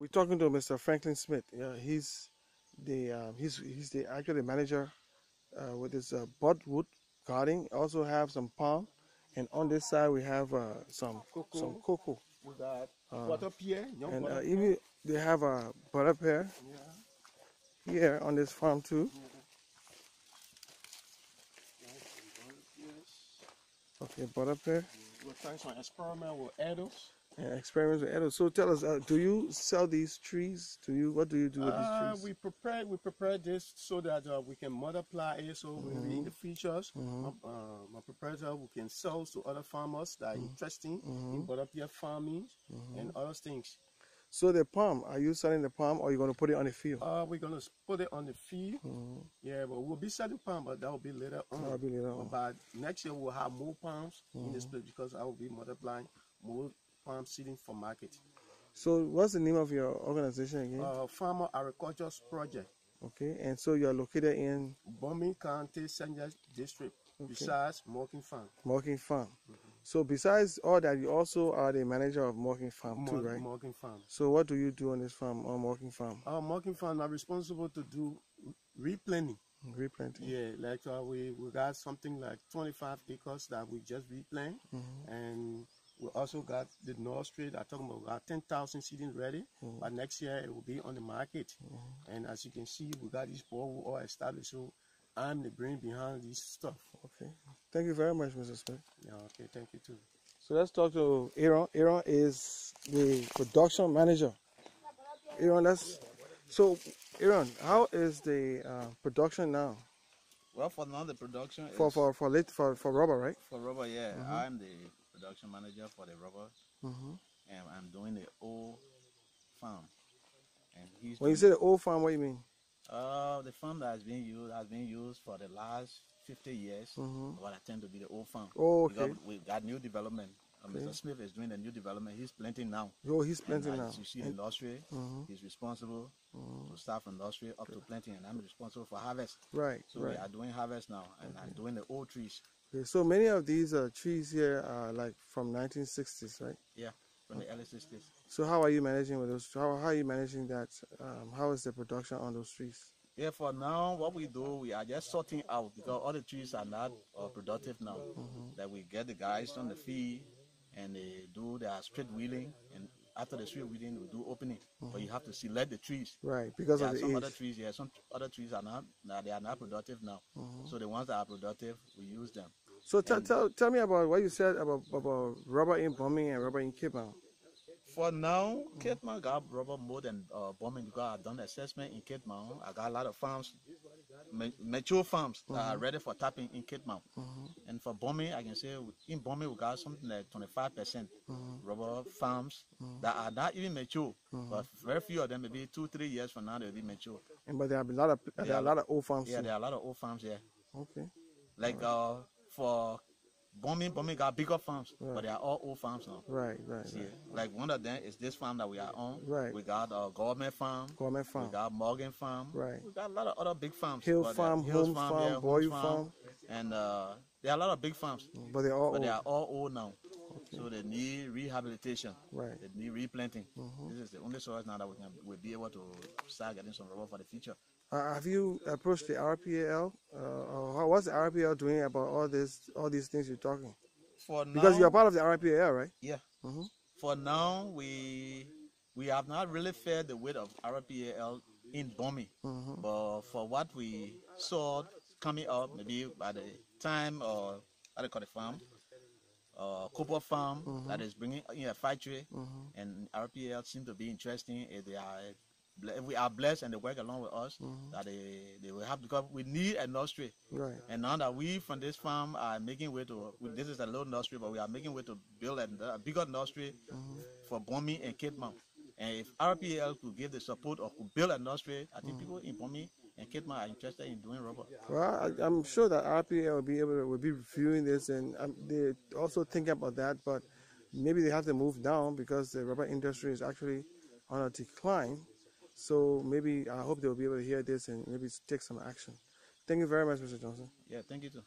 We're talking to Mr. Franklin Smith. Yeah, he's the actually manager with his budwood garden. Also have some palm, and on this side we have some Cocoa. cocoa. We got Uh, butter pear, young and butter pear. even they have a butter pear Yeah. here on this farm too. Yes. Okay, butter pear. We're trying some experiment with adults. And experiments with edibles. So tell us, do you sell these trees? What do you do with these trees? We prepare this so that we can multiply it. So maybe in the futures, my proprietor we can sell to other farmers that are interested in butter pear farming and other things. So the palm, are you selling the palm or are you going to put it on the field? We're gonna put it on the field. Yeah, but we'll be selling palm, but that will be later on. That'll be later on. But by next year we'll have more palms in this place because I will be multiplying more palm seeding for market. So what's the name of your organization again? Farmer Agriculture's Project. Okay, and so you're located in Bombing County, Senja District, besides Morking Farm. Morking Farm. So besides all that, you also are the manager of Morking Farm too, right? Morking Farm. So what do you do on this farm, on Morking Farm? Morking Farm are responsible to do replanting. Replanting. Yeah, like we got something like 25 acres that we just replant, and we also got the North Street. I talking about we got 10,000 seeding ready, but next year it will be on the market. And as you can see, we got this ball all established. So I'm the brain behind this stuff. Okay. Thank you very much, Mr. Smith. Yeah. Okay. Thank you too. So let's talk to Aaron. Aaron is the production manager. Aaron, so. Aaron, how is the production now? Well, for now the production is for rubber, right? For rubber, yeah. I'm the production manager for the rubber, and I'm doing the old farm. And when you say the old farm, what do you mean? The farm that has been used for the last 50 years. What I tend to be the old farm. Oh, okay. Because we got new development. Mr. Smith is doing the new development. He's planting now. Oh, he's planting now. As you see the industry, he's responsible to start from industry up to planting, and I'm responsible for harvest. Right. So we are doing harvest now, and I'm doing the old trees. Okay, so many of these trees here are like from 1960s, right? Yeah, from the early 60s. So how are you managing with those? How are you managing that? How is the production on those trees? Yeah, for now, what we do, we are just sorting out because all the trees are not productive now. That we get the guys on the field and they do their straight wheeling, and after the straight wheeling, we do opening. But you have to select the trees. Right, because of the some age. other trees, some other trees are not productive now. So the ones that are productive, we use them. So tell me about what you said about rubber in Bombing and rubber in Cape Mount. For now, Cape Mount got rubber more than Bombing because I've done the assessment in Cape Mount. I got a lot of farms, mature farms that are ready for tapping in Cape Mount. And for Bombing, I can say in Bombing we got something like 25% rubber farms that are not even mature, but very few of them, maybe 2-3 years from now, they'll be mature. But there are a lot of old farms. Yeah, too. there are a lot of old farms. Yeah. Okay. Like for Bombing got bigger farms, but they are all old farms now. Right. See, like one of them is this farm that we are on. Right. We got Government Farm. We got Morgan Farm. Right. We got a lot of other big farms. Hill Farm, Holmes Farm, Boyle Farm. And there are a lot of big farms. But they are all old now. Okay. So they need rehabilitation. Right. They need replanting. This is the only source now that we'll be able to start getting some rubber for the future. Have you approached the RPAL? What's the RPAL doing about all these things you're talking? For now, because you're part of the RPAL, right? Yeah. For now, we have not really felt the weight of RPAL in Bombing. But for what we saw coming up, maybe by the time how they call the farm, Copper Farm that is bringing in a factory, and RPAL seem to be interesting. We are blessed and they work along with us that they will have, because we need a nursery. Right. And now that we from this farm are making way to, this is a little nursery, but we are making way to build a bigger nursery for Bombing and Cape Mount. And if RPAL could give the support or could build a nursery, I think people in Bombing and Cape Mount are interested in doing rubber. Well, I'm sure that RPAL will be reviewing this, and they also thinking about that, but maybe they have to move down because the rubber industry is actually on a decline. So maybe I hope they'll be able to hear this and maybe take some action. Thank you very much, Mr. Johnson. Yeah, thank you too.